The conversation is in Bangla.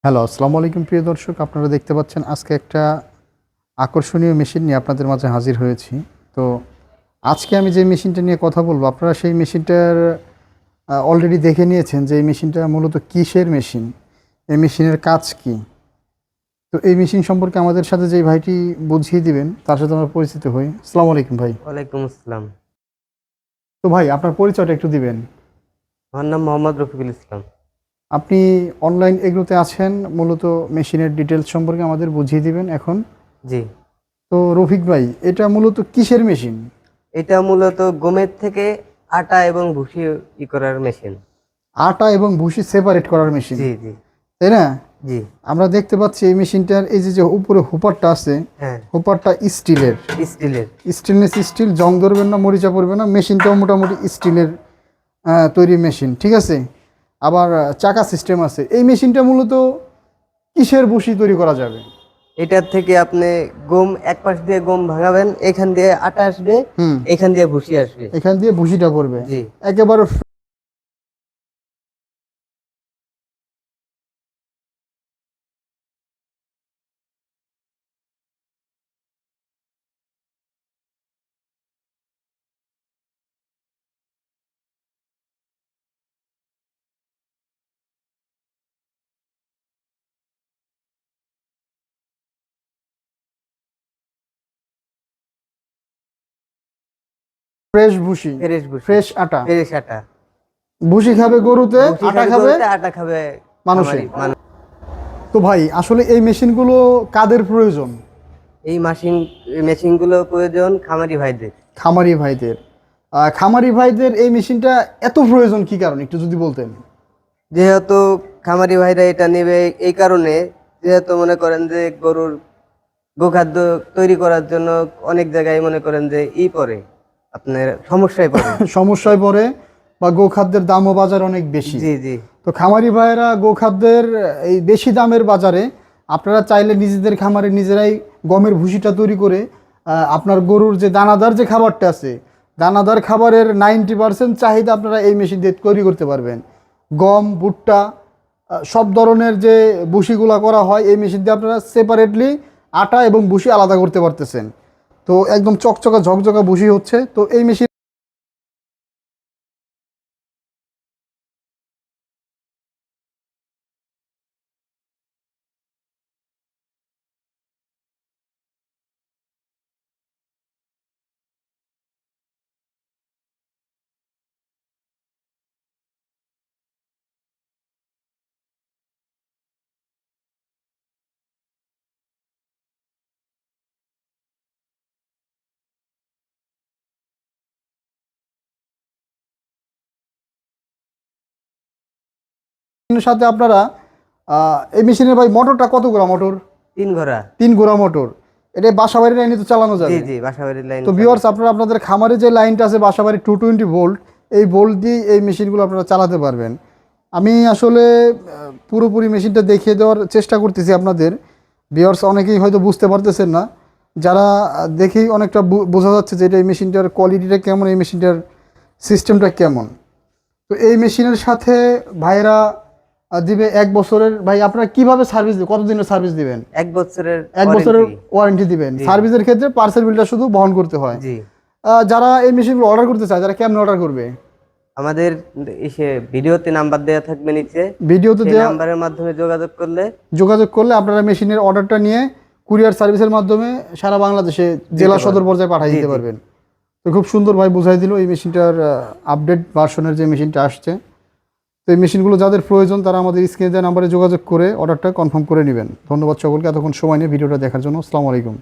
হ্যালো, আসসালামু আলাইকুম প্রিয় দর্শক। আপনারা দেখতে পাচ্ছেন আজকে একটা আকর্ষণীয় মেশিন নিয়ে আপনাদের মাঝে হাজির হয়েছি। তো আজকে আমি যে মেশিনটা নিয়ে কথা বলব, আপনারা সেই মেশিনটার অলরেডি দেখে নিয়েছেন যে এই মেশিনটা মূলত কিসের মেশিন, এই মেশিনের কাজ কি। তো এই মেশিন সম্পর্কে আমাদের সাথে যে ভাইটি বুঝিয়ে দিবেন তার সাথে আমরা পরিচিত হই। আসসালামু আলাইকুম ভাই। ওয়ালাইকুম আসসালাম। তো ভাই আপনার পরিচয়টা একটু দিবেন। আমার নাম মোহাম্মদ রফিকুল ইসলাম। আপনি অনলাইন এগুলোতে আছেন, মূলত মেশিনের ডিটেলস সম্পর্কে আমাদের বুঝিয়ে দিবেন এখন। জি, তো রফিক ভাই, এটা মূলত কিসের মেশিন? এটা মূলত গমের থেকে আটা এবং ভুসি করার মেশিন। আটা এবং ভুসি সেপারেট করার মেশিন, জি জি তাই না? জি। আমরা দেখতে পাচ্ছি এই মেশিনটার এই যে যে উপরে হুপারটা আছে, হ্যাঁ, হুপারটা স্টিলের, স্টিলের। স্টেনলেস স্টিল, জং ধরবেন না, মরিচা পড়বে না। মেশিনটাও মোটামুটি স্টিলের তৈরি মেশিন, ঠিক আছে। আবার চাকা সিস্টেম আছে। এই মেশিনটা মূলত কিসের ভুসি তৈরি করা যাবে? এটার থেকে আপনি গম এক পাশ দিয়ে গম ভাঙাবেন, এখান দিয়ে আটা আসবে, হুম, এখান দিয়ে ভুসি আসবে। এখান দিয়ে ভুসিটা পড়বে জি। একেবারে। ফ্রেশ ভুসি, ফ্রেশ ভুসি, ফ্রেশ আটা। ফ্রেশ আটা। ভুসি খাবে গরুতে, ভুসি আটা খাবে খাবে গরুতে, আটা খাবে মানুষে। খামারি মানুষ। তো ভাই আসলে এই মেশিনগুলো কাদের প্রয়োজন? এই মেশিনগুলো প্রয়োজন খামারি ভাইদের। খামারি ভাইদের। খামারি ভাইদের এই মেশিনটা এত প্রয়োজন কি কারণ একটু যদি বলতেন। যেহেতু খামারি ভাইরা এটা নেবে এই কারণে, যেহেতু মনে করেন যে গরুর গোখাদ্য তৈরি করার জন্য অনেক জায়গায় মনে করেন যে পড়ে, আপনার সমস্যায় পড়ে। সমস্যায় পড়ে, বা গোখাদ্যের দামও বাজার অনেক বেশি। জি জি তো খামারি ভাইয়েরা গোখাদ্যের এই বেশি দামের বাজারে আপনারা চাইলে নিজেদের খামারে নিজেরাই গমের ভুসিটা তৈরি করে আপনার গরুর যে দানাদার যে খাবারটা আছে, দানাদার খাবারের 90% চাহিদা আপনারা এই মেশিন দিয়ে তৈরি করতে পারবেন। গম, ভুট্টা, সব ধরনের যে ভুসিগুলা করা হয় এই মেশিন দিয়ে আপনারা সেপারেটলি আটা এবং ভুসি আলাদা করতে পারতেছেন। তো একদম চকচকা ঝকঝকা ভুসি হচ্ছে। তো এই মেশিন এর সাথে আপনারা এই মেশিনের ভাই মোটরটা কত গোড়া মোটর? 3 ঘোড়া। 3 গোড়া মোটর। এটা বাসাবাড়ির লাইনে তো চালানো জি যাবে। জি, বাসাবাড়ির লাইন তো ভিউয়ার্স, আপনারা আপনাদের খামারে যে লাইনটা আছে বাসাবাড়ি 220 ভোল্ট, এই ভোল্ট দিয়ে এই মেশিনগুলো আপনারা চালাতে পারবেন। আমি আসলে পুরোপুরি মেশিনটা দেখিয়ে দেওয়ার চেষ্টা করতেছি আপনাদের। ভিউয়ার্স অনেকেই হয়তো বুঝতে পারতেছেন না, যারা দেখেই অনেকটা বোঝা যাচ্ছে যে এটা এই মেশিনটার কোয়ালিটিটা কেমন, এই মেশিনটার সিস্টেমটা কেমন। তো এই মেশিনের সাথে ভাইরা দিবে 1 বছরের। ভাই আপনারা কিভাবে সার্ভিস দিবেন, কতদিনের সার্ভিস দিবেন? 1 বছরের 1 বছরের ওয়ারেন্টি। ওয়ারেন্টি দিবেন। জি সার্ভিসের ক্ষেত্রে পার্সেল বিলটা শুধু বহন করতে হয়। জি। যারা এই মেশিনগুলো অর্ডার করতে চায়, যারা কেমন অর্ডার করবে? আমাদের ভিডিওতে নাম্বার দেওয়া থাকবে নিচে, ভিডিওতে সেই দেওয়া নাম্বারের মাধ্যমে যোগাযোগ করলে আপনারা মেশিনের অর্ডারটা নিয়ে কুরিয়ার সার্ভিসের মাধ্যমে সারা বাংলাদেশে জেলা সদর পর্যায়ে পাঠিয়ে জি দিতে জি। পারবেন। তো খুব সুন্দর ভাই বুঝাই দিল এই মেশিনটার আপডেট ভার্সনের যে মেশিনটা আসছে। তো এই মেশিনগুলো যাদের প্রয়োজন তারা আমাদের স্ক্রিনে দেওয়া নাম্বারে যোগাযোগ করে অর্ডারটা কনফার্ম করে নেবেন। ধন্যবাদ সকলকে এতক্ষণ সময় নিয়ে ভিডিওটা দেখার জন্য। আসসালামু আলাইকুম।